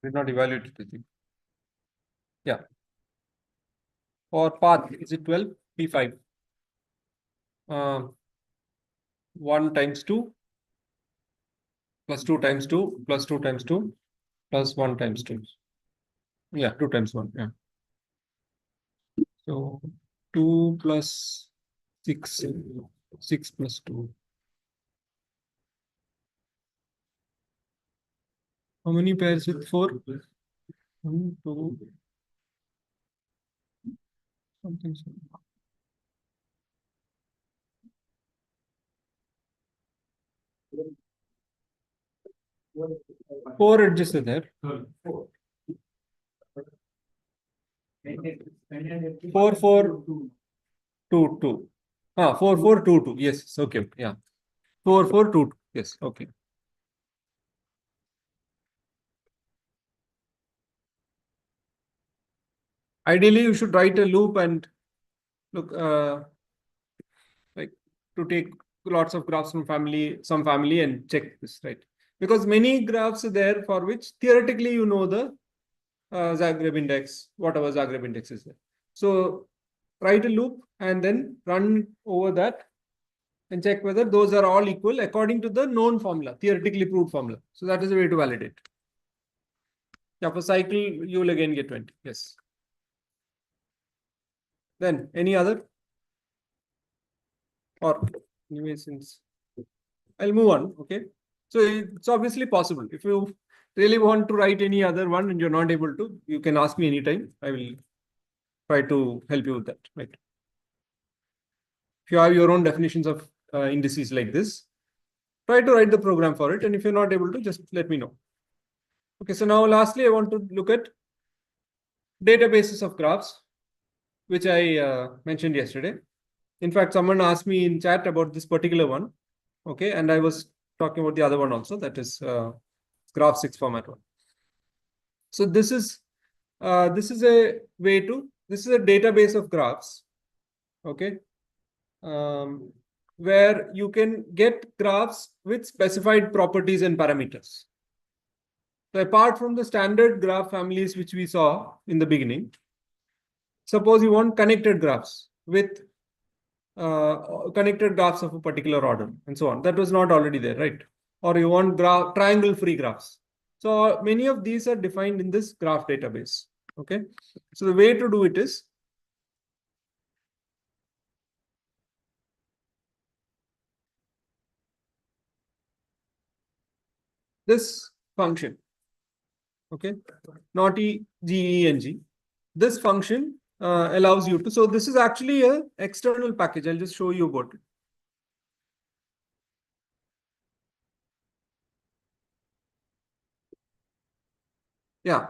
Did not evaluate it, I think. Yeah. For path, is it 12? P5. 1 times 2 plus 2 times 2 plus 2 times 2 plus 1 times 2. Yeah, 2 times 1. Yeah. So 2 plus 6, 6 plus 2. How many pairs with 4? 1, 2, something. 4 edges are there. 4, 4, 2, 2. 4, 4, 2, 2. Yes, okay. Yeah. 4, 4, 2, 2. Yes, okay. Ideally, you should write a loop and look, like to take lots of graphs from some family and check this, right? Because many graphs are there for which theoretically you know the Zagreb index, whatever Zagreb index is there. So write a loop and then run over that and check whether those are all equal according to the known formula, theoretically proved formula. So that is a way to validate. Yeah, for cycle, you will again get 20. Yes. Then any other? Or anyway, since I'll move on. Okay. So it's obviously possible. If you really want to write any other one and you're not able to, you can ask me anytime. I will try to help you with that. Right. If you have your own definitions of indices like this, try to write the program for it. And if you're not able to, just let me know. Okay. So now lastly, I want to look at databases of graphs, which I mentioned yesterday. In fact, someone asked me in chat about this particular one. Okay. And I was talking about the other one also. That is graph 6 format one. So this is a way to, this is a database of graphs, okay, where you can get graphs with specified properties and parameters. So apart from the standard graph families which we saw in the beginning, suppose you want connected graphs with connected graphs of a particular order and so on. That was not already there, right? Or you want triangle free graphs. So many of these are defined in this graph database. Okay. So the way to do it is, this function, okay, not GENG. This function allows you to, so this is actually a external package. I'll just show you about it. Yeah,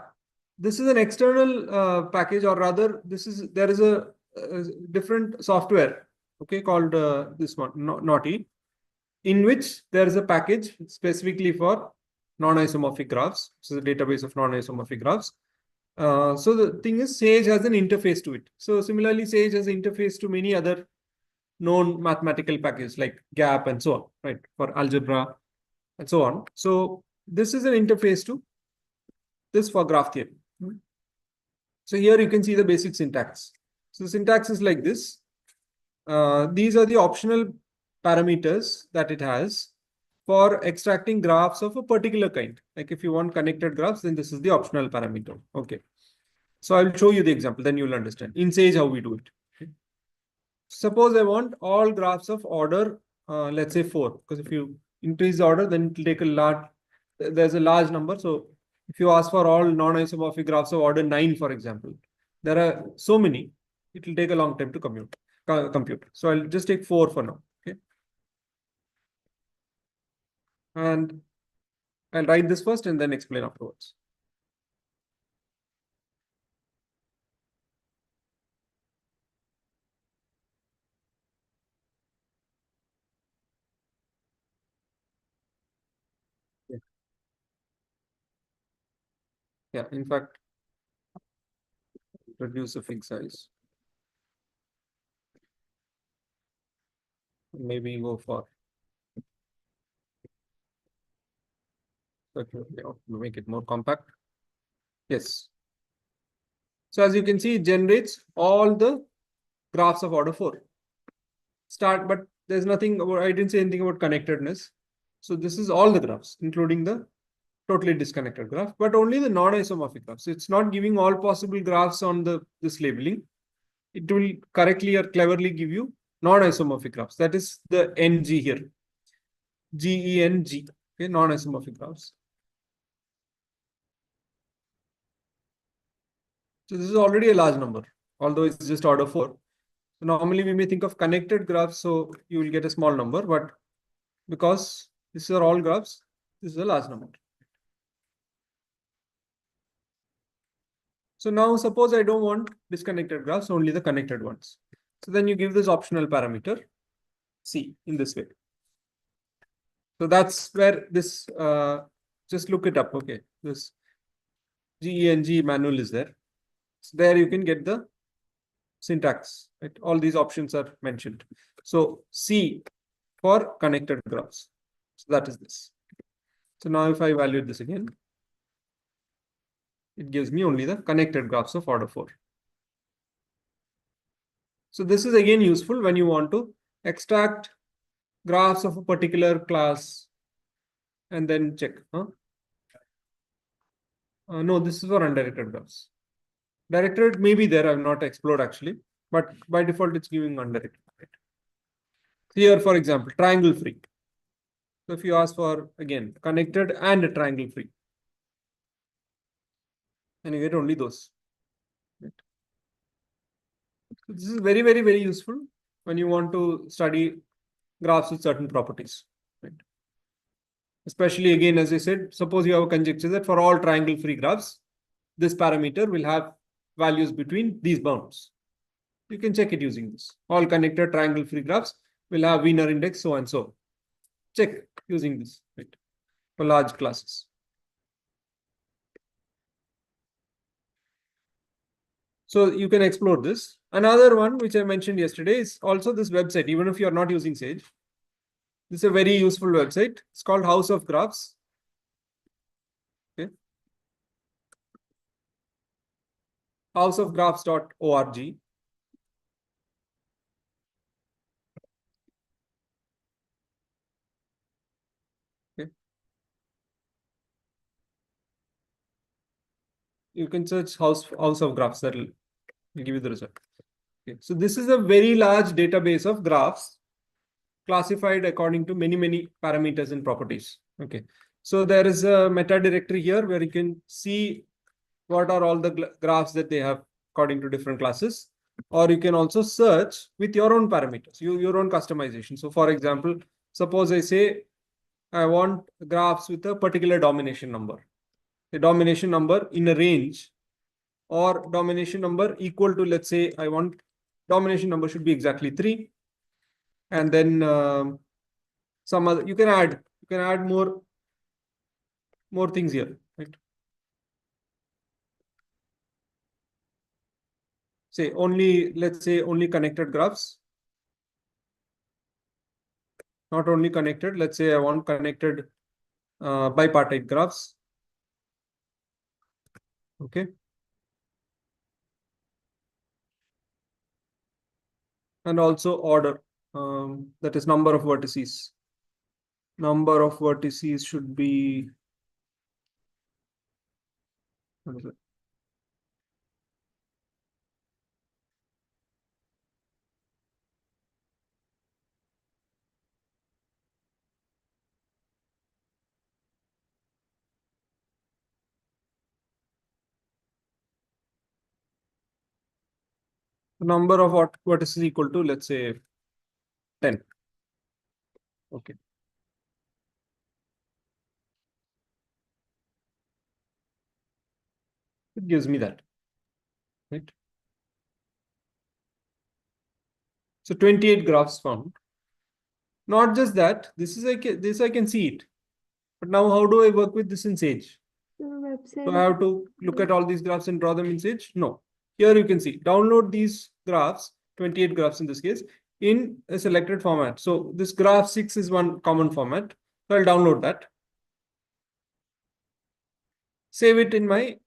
this is an external package, or rather, there is a different software, okay, called this one, Naughty, in which there is a package specifically for non-isomorphic graphs. So the database of non-isomorphic graphs. So the thing is, Sage has an interface to it. So similarly, Sage has an interface to many other known mathematical packages like GAP and so on, right, for algebra and so on. So this is an interface to this for graph theory. So here you can see the basic syntax. So the syntax is like this. These are the optional parameters that it has for extracting graphs of a particular kind. Like if you want connected graphs, then this is the optional parameter. Okay. So I'll show you the example, then you'll understand. In Sage, how we do it. Okay. Suppose I want all graphs of order, let's say 4, because if you increase the order, then it will take a large, there's a large number. So if you ask for all non-isomorphic graphs of order 9, for example, there are so many, it will take a long time to compute. So I'll just take 4 for now. Okay. And I'll write this first and then explain afterwards. Yeah, in fact, reduce the fig size. Maybe go for, okay, make it more compact. Yes. So as you can see, it generates all the graphs of order 4. But there's nothing about, I didn't say anything about connectedness. So this is all the graphs, including the totally disconnected graph, but only the non-isomorphic graphs. It's not giving all possible graphs on this labeling. It will correctly or cleverly give you non-isomorphic graphs. That is the NG here. GENG. Okay, non-isomorphic graphs. So this is already a large number, although it's just order 4. So normally we may think of connected graphs, so you will get a small number, but because these are all graphs, this is a large number. So now suppose I don't want disconnected graphs, only the connected ones. So then you give this optional parameter C in this way. So that's where this, just look it up. Okay, this GENG manual is there. So there you can get the syntax, right? All these options are mentioned. So C for connected graphs. So that is this. So now if I evaluate this again, it gives me only the connected graphs of order 4. So this is again useful when you want to extract graphs of a particular class and then check. No, this is for undirected graphs. Directed may be there, I've not explored actually, but by default it's giving undirected. Right? Here, for example, triangle free. So if you ask for, again, connected and a triangle free, and you get only those. Right? So this is very, very, very useful when you want to study graphs with certain properties. Right? Especially again, as I said, suppose you have a conjecture that for all triangle free graphs, this parameter will have values between these bounds. You can check it using this. All connected triangle free graphs will have Wiener index, so and so. Check using this, right, for large classes. So you can explore this. Another one which I mentioned yesterday is also this website, even if you're not using Sage. This is a very useful website. It's called House of Graphs. Okay. houseofgraphs.org. Okay. You can search House of Graphs. That'll give you the result. Okay. So this is a very large database of graphs classified according to many parameters and properties. Okay. So there is a meta directory here where you can see what are all the graphs that they have according to different classes. Or you can also search with your own parameters, your own customization. So for example, suppose I say I want graphs with a particular domination number. The domination number in a range or domination number equal to, let's say, I want domination number should be exactly 3. And then some other, you can add more things here, right? Say only, let's say only connected graphs, not only connected. Let's say I want connected bipartite graphs. Okay. And also order, that is number of vertices. Number of vertices should be, what is it? The number of vertices equal to, let's say, 10. Okay. It gives me that, right? So 28 graphs found. Not just that, this I can see it. But now how do I work with this in Sage? So I have to look at all these graphs and draw them in Sage? No. Here you can see, download these graphs, 28 graphs in this case, in a selected format. So this graph 6 is one common format. So I'll download that. Save it in my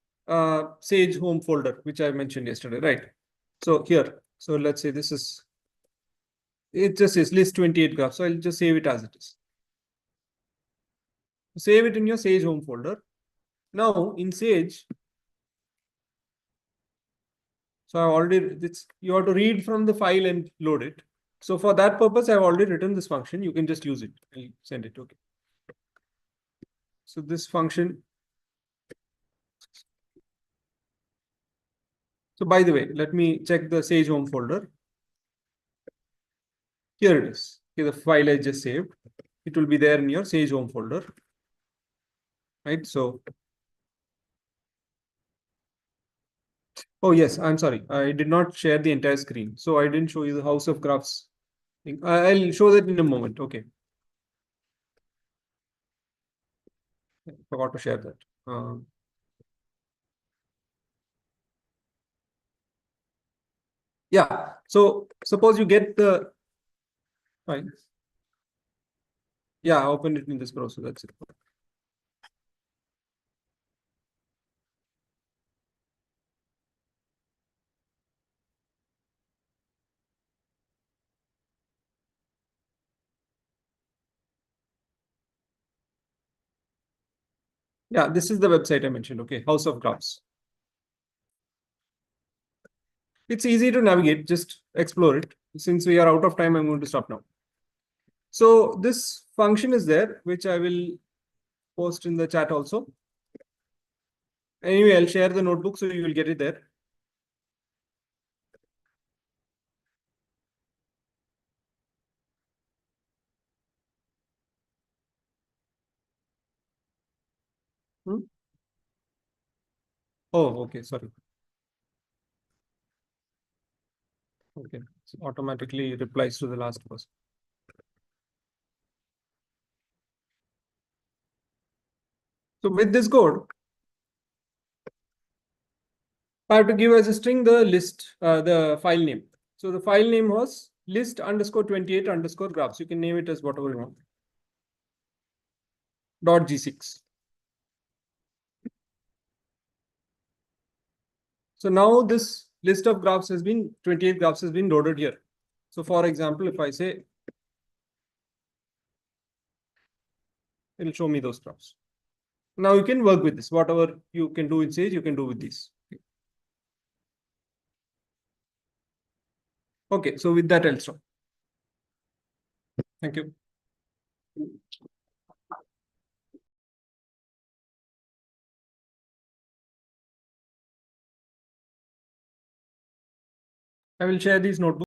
Sage home folder, which I mentioned yesterday, right? So here, so let's say this is, it just is list 28 graphs. So I'll just save it as it is. Save it in your Sage home folder. Now in Sage, so I already, you have to read from the file and load it. So for that purpose, I've already written this function. You can just use it. I'll send it. Okay. So this function. So by the way, let me check the Sage home folder. Here it is. Okay, the file I just saved. It will be there in your Sage home folder. Right. So, oh yes, I'm sorry. I did not share the entire screen. So I didn't show you the House of Graphs thing. I'll show that in a moment. Okay. I forgot to share that. Yeah. So suppose you get the fine. Yeah, open it in this browser. That's it. Yeah, this is the website I mentioned. Okay, House of Graphs. It's easy to navigate. Just explore it. Since we are out of time, I'm going to stop now. So this function is there, which I will post in the chat also. Anyway, I'll share the notebook so you will get it there. Hmm? Oh, okay. Sorry. Okay. So automatically replies to the last person. So with this code, I have to give as a string the list, the file name. So the file name was list underscore 28 underscore graphs. You can name it as whatever you want. .g6. So now this list of graphs has been 28 graphs has been loaded here. So for example, if I say, it'll show me those graphs. Now you can work with this. Whatever you can do in Sage, you can do with these. Okay, so with that, I'll stop. Thank you. I will share these notebooks.